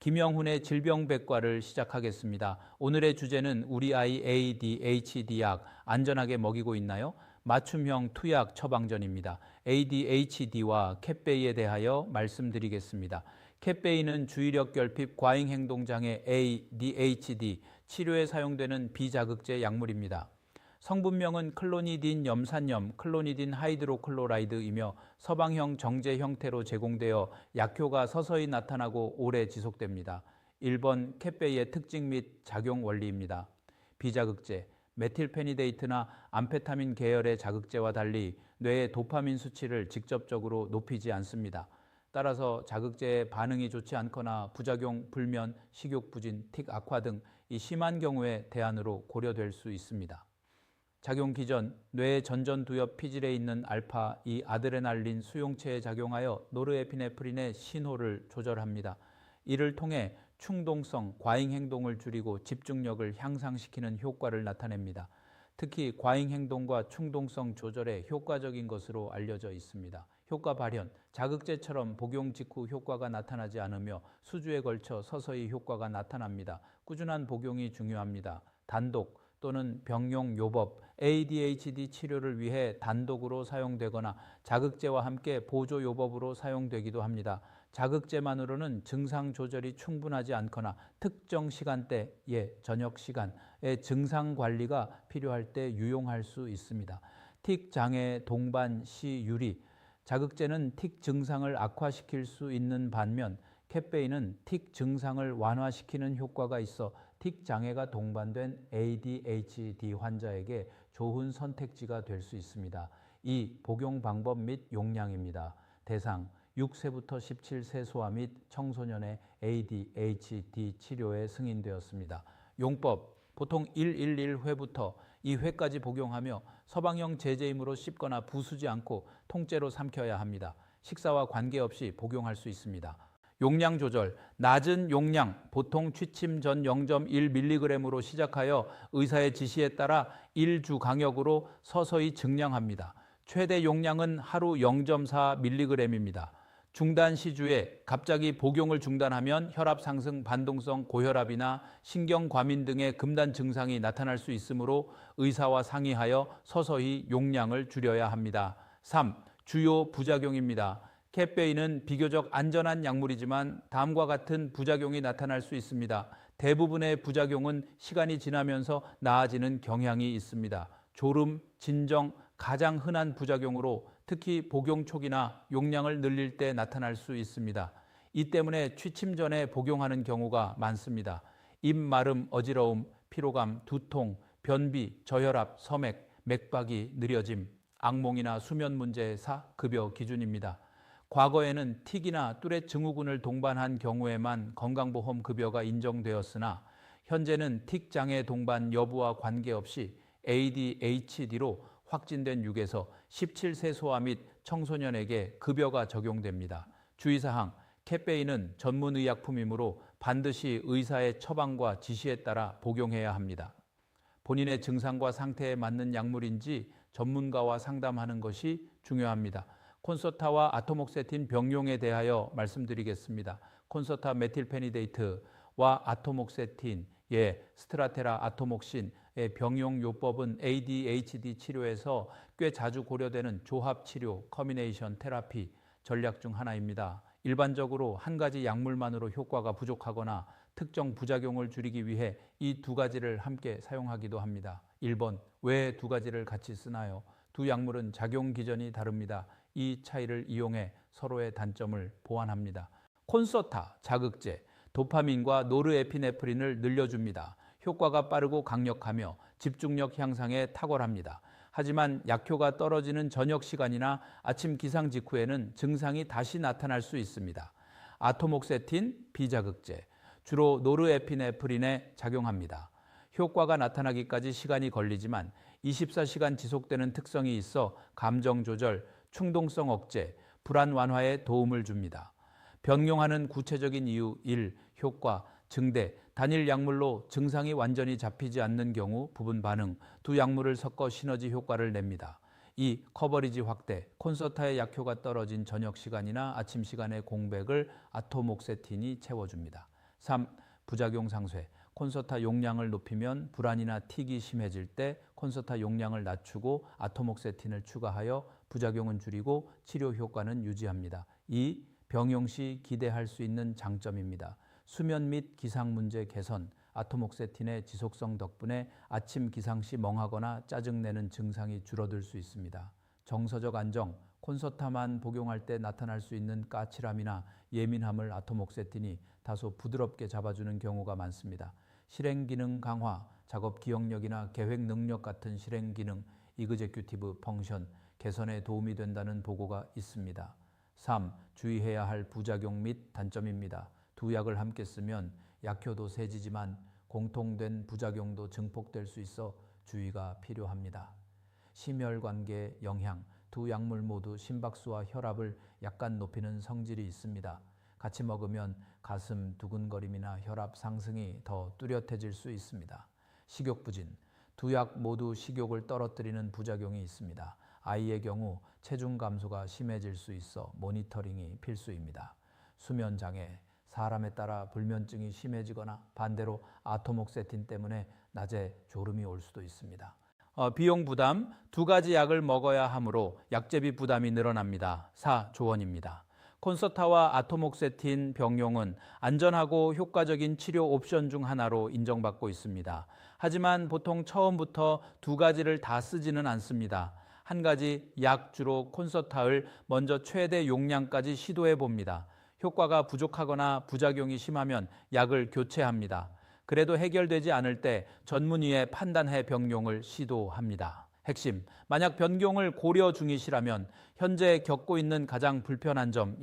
김영훈의 질병백과를 시작하겠습니다. 오늘의 주제는 우리 아이 ADHD 약 안전하게 먹이고 있나요? 맞춤형 투약 처방전입니다. ADHD와 캣베이에 대하여 말씀드리겠습니다. 캣베이는 주의력 결핍 과잉행동장애 ADHD 치료에 사용되는 비자극제 약물입니다. 성분명은 클로니딘 염산염, 클로니딘 하이드로클로라이드이며 서방형 정제 형태로 제공되어 약효가 서서히 나타나고 오래 지속됩니다. 1번 캣베이의 특징 및 작용 원리입니다. 비자극제, 메틸페니데이트나 암페타민 계열의 자극제와 달리 뇌의 도파민 수치를 직접적으로 높이지 않습니다. 따라서 자극제에 반응이 좋지 않거나 부작용, 불면, 식욕 부진, 틱 악화 등 이 심한 경우에 대안으로 고려될 수 있습니다. 작용 기전, 뇌의 전전두엽 피질에 있는 알파, 이 아드레날린 수용체에 작용하여 노르에피네프린의 신호를 조절합니다. 이를 통해 충동성, 과잉 행동을 줄이고 집중력을 향상시키는 효과를 나타냅니다. 특히 과잉 행동과 충동성 조절에 효과적인 것으로 알려져 있습니다. 효과 발현, 자극제처럼 복용 직후 효과가 나타나지 않으며 수주에 걸쳐 서서히 효과가 나타납니다. 꾸준한 복용이 중요합니다. 단독 또는 병용 요법, ADHD 치료를 위해 단독으로 사용되거나 자극제와 함께 보조 요법으로 사용되기도 합니다. 자극제만으로는 증상 조절이 충분하지 않거나 특정 시간대의 저녁 시간에 증상 관리가 필요할 때 유용할 수 있습니다. 틱 장애 동반 시 유리, 자극제는 틱 증상을 악화시킬 수 있는 반면 캣베이는 틱 증상을 완화시키는 효과가 있어 틱 장애가 동반된 ADHD 환자에게 좋은 선택지가 될 수 있습니다. 2. 복용 방법 및 용량입니다. 대상 6세부터 17세 소아 및 청소년의 ADHD 치료에 승인되었습니다. 용법 보통 111회부터 2회까지 복용하며 서방형 제제이므로 씹거나 부수지 않고 통째로 삼켜야 합니다. 식사와 관계없이 복용할 수 있습니다. 용량 조절, 낮은 용량, 보통 취침 전 0.1mg으로 시작하여 의사의 지시에 따라 1주 간격으로 서서히 증량합니다. 최대 용량은 하루 0.4mg입니다. 중단 시주에 갑자기 복용을 중단하면 혈압 상승, 반동성 고혈압이나 신경과민 등의 금단 증상이 나타날 수 있으므로 의사와 상의하여 서서히 용량을 줄여야 합니다. 3. 주요 부작용입니다. 캣베이는 비교적 안전한 약물이지만 다음과 같은 부작용이 나타날 수 있습니다. 대부분의 부작용은 시간이 지나면서 나아지는 경향이 있습니다. 졸음, 진정, 가장 흔한 부작용으로 특히 복용 초기나 용량을 늘릴 때 나타날 수 있습니다. 이 때문에 취침 전에 복용하는 경우가 많습니다. 입 마름, 어지러움, 피로감, 두통, 변비, 저혈압, 섬액, 맥박이 느려짐, 악몽이나 수면 문제사 급여 기준입니다. 과거에는 틱이나 뚜렛 증후군을 동반한 경우에만 건강보험 급여가 인정되었으나 현재는 틱 장애 동반 여부와 관계없이 ADHD로 확진된 6에서 17세 소아 및 청소년에게 급여가 적용됩니다. 주의사항, 캣베이는 전문의약품이므로 반드시 의사의 처방과 지시에 따라 복용해야 합니다. 본인의 증상과 상태에 맞는 약물인지 전문가와 상담하는 것이 중요합니다. 콘서타와 아토목세틴 병용에 대하여 말씀드리겠습니다. 콘서타 메틸페니데이트와 아토목세틴의 스트라테라 아토목신의 병용 요법은 ADHD 치료에서 꽤 자주 고려되는 조합치료, 커뮤니케이션 테라피 전략 중 하나입니다. 일반적으로 한 가지 약물만으로 효과가 부족하거나 특정 부작용을 줄이기 위해 이 두 가지를 함께 사용하기도 합니다. 1번, 왜 두 가지를 같이 쓰나요? 두 약물은 작용 기전이 다릅니다. 이 차이를 이용해 서로의 단점을 보완합니다. 콘서타, 자극제, 도파민과 노르에피네프린을 늘려줍니다. 효과가 빠르고 강력하며 집중력 향상에 탁월합니다. 하지만 약효가 떨어지는 저녁 시간이나 아침 기상 직후에는 증상이 다시 나타날 수 있습니다. 아토목세틴, 비자극제, 주로 노르에피네프린에 작용합니다. 효과가 나타나기까지 시간이 걸리지만 24시간 지속되는 특성이 있어 감정 조절, 충동성 억제, 불안 완화에 도움을 줍니다. 병용하는 구체적인 이유 1. 효과, 증대, 단일 약물로 증상이 완전히 잡히지 않는 경우 부분 반응, 두 약물을 섞어 시너지 효과를 냅니다. 2. 커버리지 확대, 콘서타의 약효가 떨어진 저녁 시간이나 아침 시간의 공백을 아토목세틴이 채워줍니다. 3. 부작용 상쇄. 콘서타 용량을 높이면 불안이나 틱이 심해질 때 콘서타 용량을 낮추고 아토목세틴을 추가하여 부작용은 줄이고 치료 효과는 유지합니다. 2. 병용 시 기대할 수 있는 장점입니다. 수면 및 기상 문제 개선. 아토목세틴의 지속성 덕분에 아침 기상 시 멍하거나 짜증내는 증상이 줄어들 수 있습니다. 정서적 안정. 콘서타만 복용할 때 나타날 수 있는 까칠함이나 예민함을 아토목세틴이 다소 부드럽게 잡아주는 경우가 많습니다. 실행 기능 강화, 작업 기억력이나 계획 능력 같은 실행 기능, 이그제큐티브 펑션 개선에 도움이 된다는 보고가 있습니다. 3. 주의해야 할 부작용 및 단점입니다. 두 약을 함께 쓰면 약효도 세지지만 공통된 부작용도 증폭될 수 있어 주의가 필요합니다. 심혈관계 영향. 두 약물 모두 심박수와 혈압을 약간 높이는 성질이 있습니다. 같이 먹으면 가슴 두근거림이나 혈압 상승이 더 뚜렷해질 수 있습니다. 식욕부진. 두 약 모두 식욕을 떨어뜨리는 부작용이 있습니다. 아이의 경우 체중 감소가 심해질 수 있어 모니터링이 필수입니다. 수면장애. 사람에 따라 불면증이 심해지거나 반대로 아토목세틴 때문에 낮에 졸음이 올 수도 있습니다. 비용 부담. 두 가지 약을 먹어야 하므로 약제비 부담이 늘어납니다. 4. 조언입니다. 콘서타와 아토목세틴 병용은 안전하고 효과적인 치료 옵션 중 하나로 인정받고 있습니다. 하지만 보통 처음부터 두 가지를 다 쓰지는 않습니다. 한 가지 약주로 콘서타를 먼저 최대 용량까지 시도해 봅니다. 효과가 부족하거나 부작용이 심하면 약을 교체합니다. 그래도 해결되지 않을 때 전문의의 판단해 병용을 시도합니다. 핵심, 만약 변경을 고려 중이시라면 현재 겪고 있는 가장 불편한 점,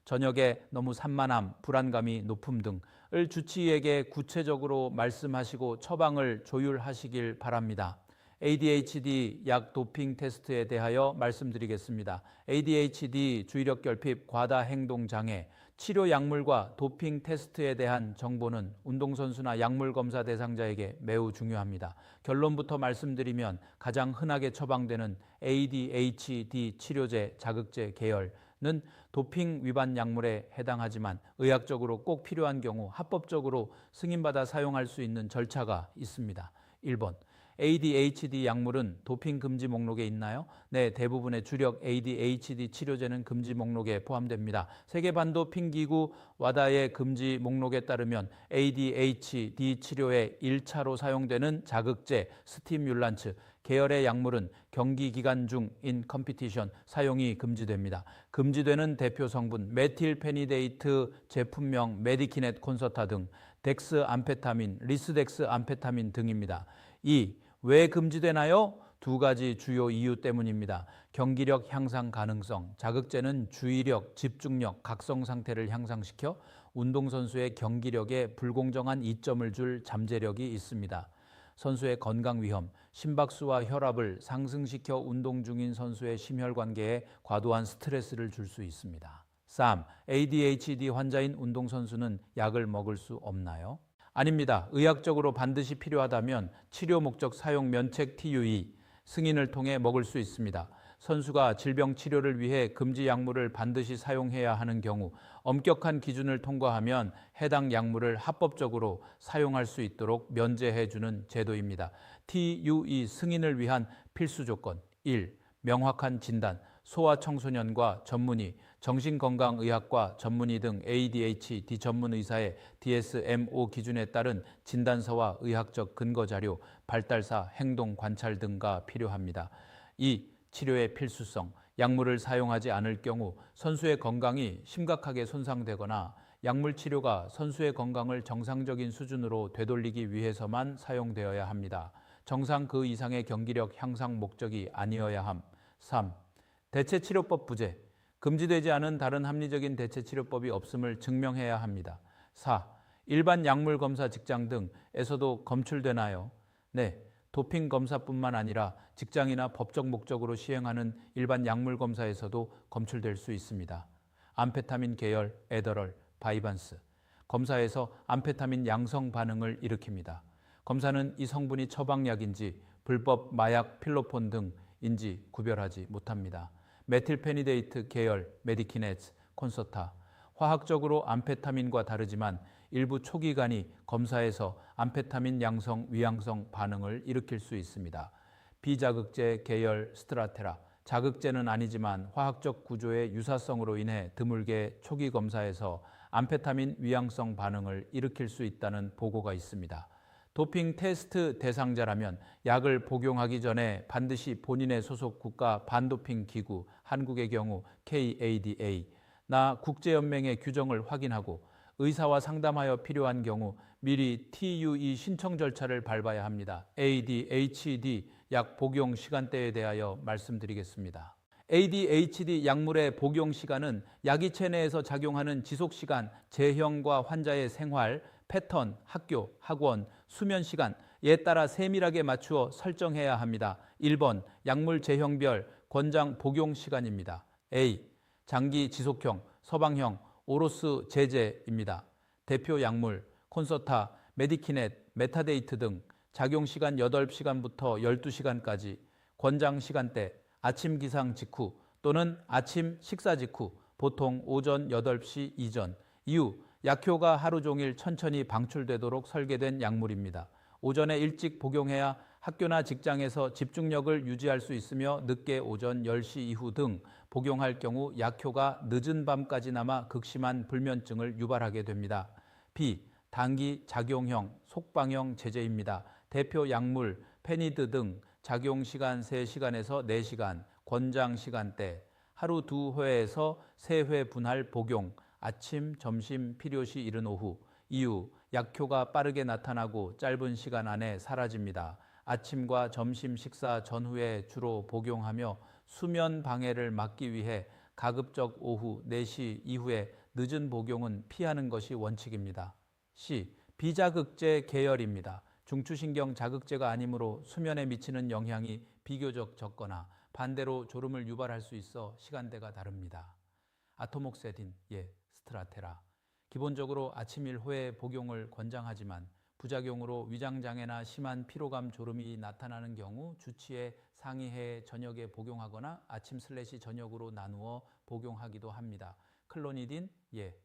저녁에 너무 산만함, 불안감이 높음 등을 주치의에게 구체적으로 말씀하시고 처방을 조율하시길 바랍니다. ADHD 약 도핑 테스트에 대하여 말씀드리겠습니다. ADHD 주의력 결핍, 과다 행동 장애, 치료 약물과 도핑 테스트에 대한 정보는 운동선수나 약물 검사 대상자에게 매우 중요합니다. 결론부터 말씀드리면 가장 흔하게 처방되는 ADHD 치료제, 자극제 계열은 도핑 위반 약물에 해당하지만 의학적으로 꼭 필요한 경우 합법적으로 승인받아 사용할 수 있는 절차가 있습니다. 1번. ADHD 약물은 도핑 금지 목록에 있나요? 네, 대부분의 주력 ADHD 치료제는 금지 목록에 포함됩니다. 세계 반도핑 기구 와다의 금지 목록에 따르면 ADHD 치료에 1차로 사용되는 자극제, 스티뮬란츠 계열의 약물은 경기 기간 중인 컴피티션 사용이 금지됩니다. 금지되는 대표 성분 메틸페니데이트 제품명 메디키넷 콘서타 등 덱스 암페타민, 리스덱스 암페타민 등입니다. 2. 왜 금지되나요? 두 가지 주요 이유 때문입니다. 경기력 향상 가능성. 자극제는 주의력, 집중력, 각성 상태를 향상시켜 운동선수의 경기력에 불공정한 이점을 줄 잠재력이 있습니다. 선수의 건강 위험, 심박수와 혈압을 상승시켜 운동 중인 선수의 심혈관계에 과도한 스트레스를 줄 수 있습니다. 3. ADHD 환자인 운동선수는 약을 먹을 수 없나요? 아닙니다. 의학적으로 반드시 필요하다면 치료 목적 사용 면책 TUE 승인을 통해 먹을 수 있습니다. 선수가 질병 치료를 위해 금지 약물을 반드시 사용해야 하는 경우 엄격한 기준을 통과하면 해당 약물을 합법적으로 사용할 수 있도록 면제해 주는 제도입니다. TUE 승인을 위한 필수 조건 1. 명확한 진단. 소아청소년과 전문의, 정신건강의학과 전문의 등 ADHD 전문 의사의 DSM-5 기준에 따른 진단서와 의학적 근거자료, 발달사, 행동 관찰 등가 필요합니다. 2. 치료의 필수성. 약물을 사용하지 않을 경우 선수의 건강이 심각하게 손상되거나 약물 치료가 선수의 건강을 정상적인 수준으로 되돌리기 위해서만 사용되어야 합니다. 정상 그 이상의 경기력 향상 목적이 아니어야 함. 3. 대체치료법 부재. 금지되지 않은 다른 합리적인 대체치료법이 없음을 증명해야 합니다. 4. 일반 약물 검사 직장 등에서도 검출되나요? 네. 도핑 검사뿐만 아니라 직장이나 법적 목적으로 시행하는 일반 약물 검사에서도 검출될 수 있습니다. 암페타민 계열, 에더럴, 바이반스. 검사에서 암페타민 양성 반응을 일으킵니다. 검사는 이 성분이 처방약인지 불법 마약 필로폰 등인지 구별하지 못합니다. 메틸페니데이트 계열 메디키넷 콘서타. 화학적으로 암페타민과 다르지만 일부 초기간이 검사에서 암페타민 양성 위양성 반응을 일으킬 수 있습니다. 비자극제 계열 스트라테라, 자극제는 아니지만 화학적 구조의 유사성으로 인해 드물게 초기 검사에서 암페타민 위양성 반응을 일으킬 수 있다는 보고가 있습니다. 도핑 테스트 대상자라면 약을 복용하기 전에 반드시 본인의 소속 국가 반도핑 기구, 한국의 경우 KADA, 나 국제연맹의 규정을 확인하고 의사와 상담하여 필요한 경우 미리 TUE 신청 절차를 밟아야 합니다. ADHD 약 복용 시간대에 대하여 말씀드리겠습니다. ADHD 약물의 복용 시간은 약이 체내에서 작용하는 지속 시간, 제형과 환자의 생활, 패턴, 학교, 학원, 수면 시간에 따라 세밀하게 맞추어 설정해야 합니다. 1번 약물 제형별 권장 복용 시간입니다. A. 장기 지속형, 서방형, 오로스 제제입니다. 대표 약물 콘서타, 메디키넷, 메타데이트 등 작용 시간 8시간부터 12시간까지, 권장 시간대 아침 기상 직후 또는 아침 식사 직후, 보통 오전 8시 이전, 이후 약효가 하루 종일 천천히 방출되도록 설계된 약물입니다. 오전에 일찍 복용해야 학교나 직장에서 집중력을 유지할 수 있으며 늦게 오전 10시 이후 등 복용할 경우 약효가 늦은 밤까지 남아 극심한 불면증을 유발하게 됩니다. B. 단기 작용형, 속방형 제제입니다. 대표 약물 페니드 등 작용 시간 3시간에서 4시간, 권장 시간대 하루 2회에서 3회 분할 복용, 아침, 점심, 필요시 이른 오후, 이후 약효가 빠르게 나타나고 짧은 시간 안에 사라집니다. 아침과 점심 식사 전후에 주로 복용하며 수면 방해를 막기 위해 가급적 오후 4시 이후에 늦은 복용은 피하는 것이 원칙입니다. C. 비자극제 계열입니다. 중추신경 자극제가 아니므로 수면에 미치는 영향이 비교적 적거나 반대로 졸음을 유발할 수 있어 시간대가 다릅니다. 아토목세딘, 스트라테라. 기본적으로 아침 1호에 복용을 권장하지만 부작용으로 위장장애나 심한 피로감, 졸음이 나타나는 경우 주치의 상의해 저녁에 복용하거나 아침/저녁으로 나누어 복용하기도 합니다. 클로니딘,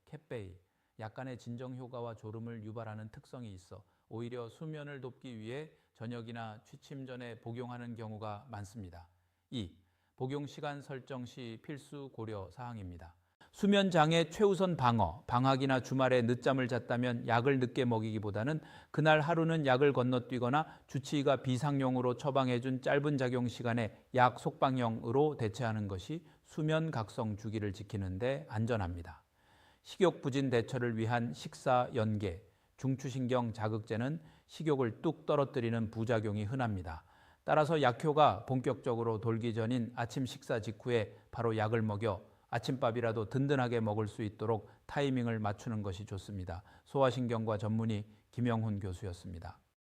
캣베이. 약간의 진정 효과와 졸음을 유발하는 특성이 있어 오히려 수면을 돕기 위해 저녁이나 취침 전에 복용하는 경우가 많습니다. 2. 복용 시간 설정 시 필수 고려 사항입니다. 수면 장애 최우선 방어, 방학이나 주말에 늦잠을 잤다면 약을 늦게 먹이기보다는 그날 하루는 약을 건너뛰거나 주치의가 비상용으로 처방해준 짧은 작용 시간에 약 속방형으로 대체하는 것이 수면 각성 주기를 지키는 데 안전합니다. 식욕 부진 대처를 위한 식사 연계, 중추신경 자극제는 식욕을 뚝 떨어뜨리는 부작용이 흔합니다. 따라서 약효가 본격적으로 돌기 전인 아침 식사 직후에 바로 약을 먹여 아침밥이라도 든든하게 먹을 수 있도록 타이밍을 맞추는 것이 좋습니다. 소화신경과 전문의 김영훈 교수였습니다.